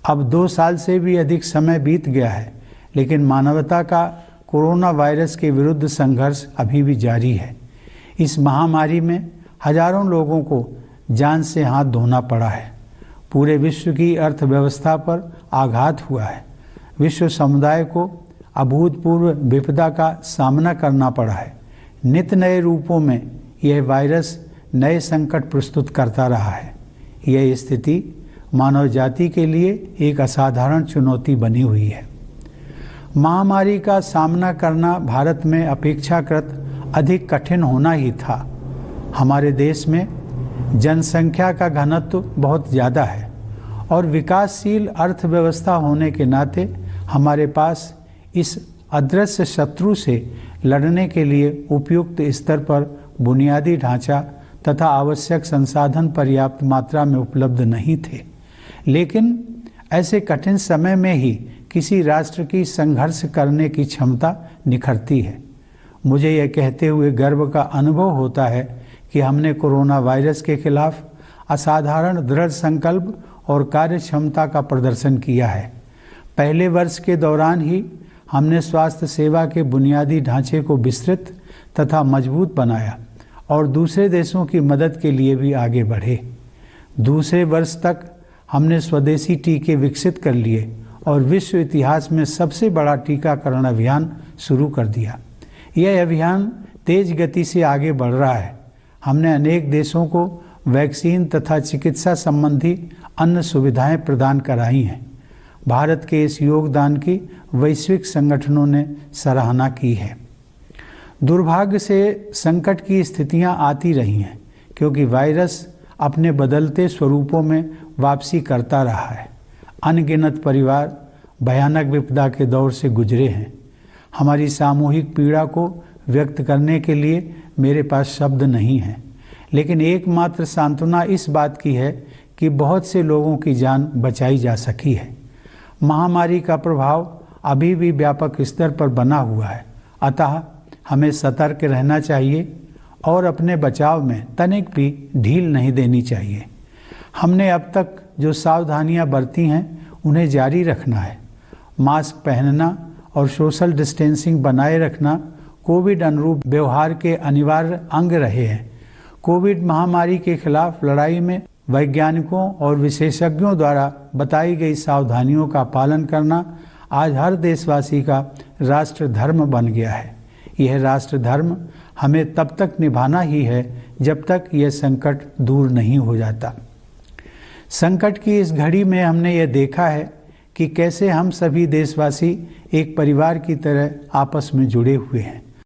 अब 2 साल से भी अधिक समय बीत गया है, लेकिन मानवता का कोरोना वायरस के विरुद्ध संघर्ष अभी भी जारी है। इस महामारी में हजारों लोगों को जान से हाथ धोना पड़ा है। पूरे विश्व की अर्थव्यवस्था पर आघात हुआ है। विश्व समुदाय को अभूतपूर्व विपदा का सामना करना पड़ा है। नित नए रूपों में यह वायरस नए संकट प्रस्तुत करता रहा है। यह स्थिति मानव जाति के लिए एक असाधारण चुनौती बनी हुई है। महामारी का सामना करना भारत में अपेक्षाकृत अधिक कठिन होना ही था। हमारे देश में जनसंख्या का घनत्व बहुत ज़्यादा है और विकासशील अर्थव्यवस्था होने के नाते हमारे पास इस अदृश्य शत्रु से लड़ने के लिए उपयुक्त स्तर पर बुनियादी ढांचा तथा आवश्यक संसाधन पर्याप्त मात्रा में उपलब्ध नहीं थे। लेकिन ऐसे कठिन समय में ही किसी राष्ट्र की संघर्ष करने की क्षमता निखरती है। मुझे यह कहते हुए गर्व का अनुभव होता है कि हमने कोरोना वायरस के खिलाफ असाधारण दृढ़ संकल्प और कार्य क्षमता का प्रदर्शन किया है। पहले वर्ष के दौरान ही हमने स्वास्थ्य सेवा के बुनियादी ढांचे को विस्तृत तथा मजबूत बनाया और दूसरे देशों की मदद के लिए भी आगे बढ़े। दूसरे वर्ष तक हमने स्वदेशी टीके विकसित कर लिए और विश्व इतिहास में सबसे बड़ा टीकाकरण अभियान शुरू कर दिया। यह अभियान तेज गति से आगे बढ़ रहा है। हमने अनेक देशों को वैक्सीन तथा चिकित्सा संबंधी अन्य सुविधाएं प्रदान कराई हैं। भारत के इस योगदान की वैश्विक संगठनों ने सराहना की है। दुर्भाग्य से संकट की स्थितियां आती रही हैं, क्योंकि वायरस अपने बदलते स्वरूपों में वापसी करता रहा है। अनगिनत परिवार भयानक विपदा के दौर से गुजरे हैं। हमारी सामूहिक पीड़ा को व्यक्त करने के लिए मेरे पास शब्द नहीं हैं, लेकिन एकमात्र सांत्वना इस बात की है कि बहुत से लोगों की जान बचाई जा सकी है। महामारी का प्रभाव अभी भी व्यापक स्तर पर बना हुआ है, अतः हमें सतर्क रहना चाहिए और अपने बचाव में तनिक भी ढील नहीं देनी चाहिए। हमने अब तक जो सावधानियां बरती हैं उन्हें जारी रखना है। मास्क पहनना और सोशल डिस्टेंसिंग बनाए रखना कोविड अनुरूप व्यवहार के अनिवार्य अंग रहे हैं। कोविड महामारी के खिलाफ लड़ाई में वैज्ञानिकों और विशेषज्ञों द्वारा बताई गई सावधानियों का पालन करना आज हर देशवासी का राष्ट्र धर्म बन गया है। यह राष्ट्र धर्म हमें तब तक निभाना ही है जब तक यह संकट दूर नहीं हो जाता। संकट की इस घड़ी में हमने यह देखा है कि कैसे हम सभी देशवासी एक परिवार की तरह आपस में जुड़े हुए हैं।